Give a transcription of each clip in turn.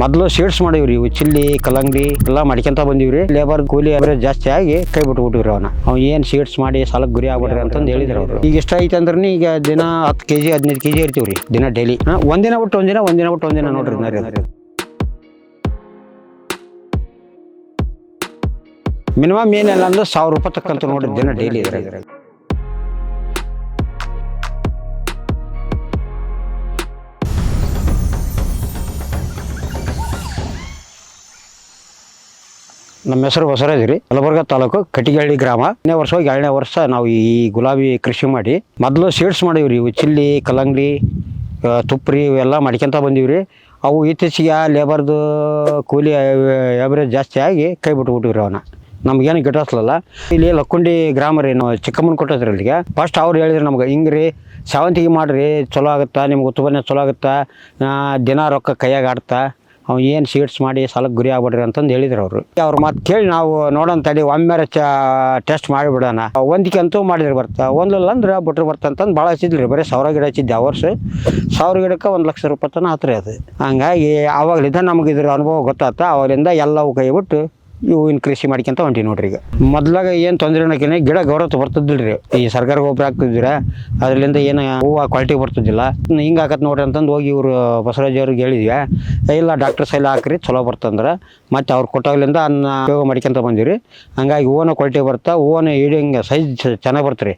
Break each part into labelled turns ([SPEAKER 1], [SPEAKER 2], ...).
[SPEAKER 1] ಮೊದಲು ಸೀಡ್ಸ್ ಮಾಡಿವ್ರಿ ಇವು ಚಿಲ್ಲಿ ಕಲ್ಲಂಗಡಿ ಎಲ್ಲ ಮಾಡ್ಕೊಂತ ಬಂದಿವ್ರಿ. ಲೇಬರ್ ಕೂಲಿ ಅವರೇಜ್ ಜಾಸ್ತಿ ಆಗಿ ಕೈ ಬಿಟ್ಬಿಟ್ಟಿವ್ರಿ ಅವ್ನು ಏನ್ ಸೀಡ್ಸ್ ಮಾಡಿ ಸಾಲಕ್ಕೆ ಗುರಿ ಆಗ್ಬಿಡ್ರಿ ಅಂತಂದು ಹೇಳಿದ್ರು ಅವರು. ಈಗ ಎಷ್ಟ ಐತೆ ಅಂದ್ರೆ ಈಗ ದಿನ 10 kg 15 kg ಇರ್ತೀವ್ರಿ ದಿನ ಡೈಲಿ. ಒಂದಿನ ಬಿಟ್ಟು ಒಂದಿನ ನೋಡ್ರಿ ಮಿನಿಮಮ್ ಏನಿಲ್ಲ ಅಂದ್ರೆ 1000 ರೂಪಾಯಿ ತಕ್ಕಂತ ನೋಡ್ರಿ ದಿನ ಡೈಲಿ ಇದ್ರಾಗ. ನಮ್ಮ ಹೆಸರು ಬಸವರಾಜ್ ರೀ, ಯಲಬುರ್ಗಾ ತಾಲೂಕು ಕಟ್ಟಿಗಳ್ಳಿ ಗ್ರಾಮ. 2ನೇ ವರ್ಷ ನಾವು ಈ ಗುಲಾಬಿ ಕೃಷಿ ಮಾಡಿ ಮೊದಲು ಸೀಡ್ಸ್ ಮಾಡಿವ್ರಿ ಇವು ಚಿಲ್ಲಿ ಕಲ್ಲಂಗಡಿ ತುಪ್ರಿ ಇವೆಲ್ಲ ಮಾಡ್ಕೊಂತ ಬಂದಿವ್ರಿ. ಅವು ಇತ್ತೀಚೆಗೆ ಲೇಬರ್ದು ಕೂಲಿ ಅವರೇಜ್ ಜಾಸ್ತಿ ಆಗಿ ಕೈ ಬಿಟ್ಬಿಟ್ಟಿವ್ರಿ ಅವನ್ನ. ನಮ್ಗೇನು ಗಿಟ್ಟಿಸ್ಲಲ್ಲ. ಇಲ್ಲಿ ಲಕ್ಕುಂಡಿ ಗ್ರಾಮ ರೀ, ನಾವು ಚಿಕ್ಕಮ್ಮನ ಕೊಟ್ಟಿದ್ರಿ ಇಲ್ಲಿಗೆ. ಫಸ್ಟ್ ಅವ್ರು ಹೇಳಿದ್ರು ನಮ್ಗೆ ಹಿಂಗ್ರಿ ಸೇವಂತಿಗೆ ಮಾಡ್ರಿ ಚಲೋ ಆಗುತ್ತಾ, ನಿಮ್ಗೆ ಉತ್ಪನ್ನ ಚಲೋ ಆಗುತ್ತಾ, ದಿನ ರೊಕ್ಕ ಕೈಯಾಗ ಆಡ್ತಾ, ಅವ್ನು ಏನು ಸೀಡ್ಸ್ ಮಾಡಿ ಸಾಲಕ್ಕೆ ಗುರಿ ಆಗ್ಬಿಡ್ರಿ ಅಂತಂದು ಹೇಳಿದ್ರು ಅವರು. ಅವ್ರ ಮಾತು ಕೇಳಿ ನಾವು ನೋಡೋಣ ತಡಿ ಒಮ್ಮೆ ಟೆಸ್ಟ್ ಮಾಡಿಬಿಡೋಣ. ಒಂದಕ್ಕೆ ಅಂತೂ ಮಾಡಿದ್ರೆ ಬರ್ತಾ, ಒಂದಲ್ಲ ಅಂದ್ರೆ ಬಿಟ್ರೆ ಅಂತಂದು ಭಾಳ ಹಚ್ಚಿದ್ರಿ. ಬರೀ 1000 ಗಿಡ ಹಚ್ಚಿದ್ದೆ. ಆ ವರ್ಷ 1000 ಗಿಡಕ್ಕೆ 1 ಲಕ್ಷ ರೂಪಾಯಿ ತನಕ ಆತ್ರಿ ಅದು. ಹಂಗಾಗಿ ಆವಾಗಲಿದ್ದ ನಮ್ಗೆ ಇದ್ರ ಅನುಭವ ಗೊತ್ತಾತ. ಅವರಿಂದ ಎಲ್ಲವೂ ಕೈ ಬಿಟ್ಟು ಇವಿನ ಕೃಷಿ ಮಾಡ್ಕೊಂತ ಹೊಂಟಿ ನೋಡ್ರಿ. ಈಗ ಮೊದ್ಲಾಗ ಏನು ತೊಂದರೆ ಅನ್ನೋಕೆ ಗಿಡ ಗೌರವ ಬರ್ತಿದ್ದಿಲ್ರಿ. ಈ ಸರ್ಕಾರ ಗೊಬ್ಬರ ಹಾಕ್ತಿದ್ದೀರ, ಅದರಿಂದ ಏನು ಹೂವು ಕ್ವಾಲಿಟಿ ಬರ್ತಿದ್ದಿಲ್ಲ. ಹಿಂಗೆ ಹಾಕತ್ ನೋಡ್ರಿ ಅಂತಂದು ಹೋಗಿ ಇವರು ಬಸವರಾಜ್ ಅವ್ರಿಗೆ ಹೇಳಿದ್ವಿ. ಇಲ್ಲ ಡಾಕ್ಟರ್ ಸೈಲ್ ಹಾಕ್ರಿ ಚಲೋ ಬರ್ತಂದ್ರೆ ಮತ್ತೆ ಅವ್ರು ಕೊಟ್ಟಾಗಲಿಂದ ಉಪಯೋಗ ಮಾಡ್ಕೊಂತ ಬಂದಿರಿ. ಹಂಗಾಗಿ ಹೂವನ ಕ್ವಾಲಿಟಿ ಬರ್ತಾ, ಹೂವನ ಹಿಂಗೆ ಸೈಜ್ ಚೆನ್ನಾಗಿ ಬರ್ತೀರಿ.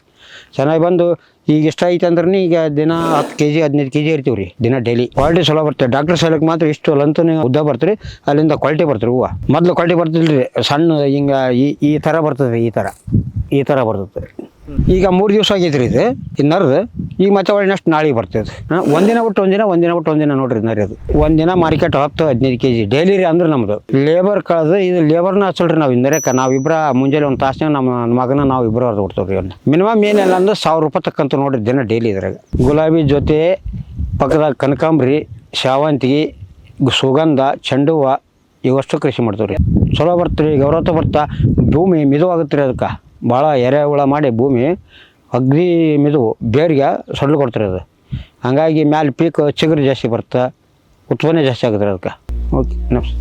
[SPEAKER 1] ಚೆನ್ನಾಗಿ ಬಂದು ಈಗ ಎಷ್ಟು ಐತೆ ಅಂದ್ರೆ ಈಗ ದಿನ 10 kg 15 kg ಇರ್ತೀವಿ ರೀ ದಿನ ಡೈಲಿ. ಕ್ವಾಲಿಟಿ ಚಲೋ ಬರ್ತದೆ. ಡಾಕ್ಟರ್ ಸೈಲಕ್ಕೆ ಮಾತ್ರ ಇಷ್ಟು ಲಂತು ಉದ್ದ ಬರ್ತೀರಿ, ಅಲ್ಲಿಂದ ಕ್ವಾಲಿಟಿ ಬರ್ತೀರಿ. ಹೂವು ಮೊದಲು ಕ್ವಾಲಿಟಿ ಬರ್ತಿಲ್ರಿ, ಸಣ್ಣ ಹಿಂಗೆ ಈ ಥರ ಬರ್ತದೆ, ಈ ಥರ ಬರ್ತದೆ. ಈಗ 3 ದಿವಸ ಆಗೈತ್ರಿ ಇದು ನರದು. ಈಗ ಮತ್ತೆ ಒಳ್ಳೆ ನೆಕ್ಸ್ಟ್ ನಾಳೆಗೆ ಬರ್ತದೆ. ಒಂದಿನ ಬಿಟ್ಟು ಒಂದಿನ ನೋಡ್ರಿ ನರಿ. ಅದು ಒಂದಿನ ಮಾರ್ಕೆಟ್ 10-15 kg ಡೈಲಿ ರೀ. ಅಂದ್ರೆ ನಮ್ದು ಲೇಬರ್ ಕಳೆದು ಇದು ಲೇಬರ್ನ ಹಚ್ಚಲ್ರಿ ನಾವು ಇಂದರೇಕ. ನಾವಿಬ್ಬರ ಮುಂಜಾನೆ 1 ತಾಸ್ನಾಗ ನಮ್ಮ ಮಗನ ನಾವು ಇಬ್ಬರು ಹೊರದು ಕೊಡ್ತೇವ್ರಿ. ಅವ್ನು ಮಿನಿಮಮ್ ಏನಿಲ್ಲ ಅಂದ್ರೆ 1000 ರೂಪಾಯಿ ತಕ್ಕಂತ ನೋಡ್ರಿ ದಿನ ಡೈಲಿ ಇದ್ರಾಗ. ಗುಲಾಬಿ ಜೊತೆ ಪಕ್ಕದಾಗ ಕನಕಾಂಬ್ರಿ, ಶಾವಂತಿಗೆ, ಸುಗಂಧ, ಚೆಂಡು ಹೂವು ಇವಷ್ಟು ಕೃಷಿ ಮಾಡ್ತೇವ್ರಿ. ಚಲೋ ಬರ್ತೀರಿ, ಗೌರವ ಬರ್ತಾ. ಭೂಮಿ ಮಿದುವಾಗುತ್ತೆ ರೀ. ಅದಕ್ಕೆ ಭಾಳ ಎರೆಹುಳ ಮಾಡಿ ಭೂಮಿ ಅಗ್ದಿ ಮಿದು ಬೇರಿಗೆ ಸೊಡ್ಲು ಕೊಡ್ತಾರೆ ಅದು. ಹಂಗಾಗಿ ಮ್ಯಾಲೆ ಪೀಕ್ ಚಿಗುರು ಜಾಸ್ತಿ ಬರುತ್ತೆ, ಉತ್ಪನ್ನ ಜಾಸ್ತಿ ಆಗುತ್ತೆ ಅದಕ್ಕೆ. ಓಕೆ ನಮಸ್ತೆ.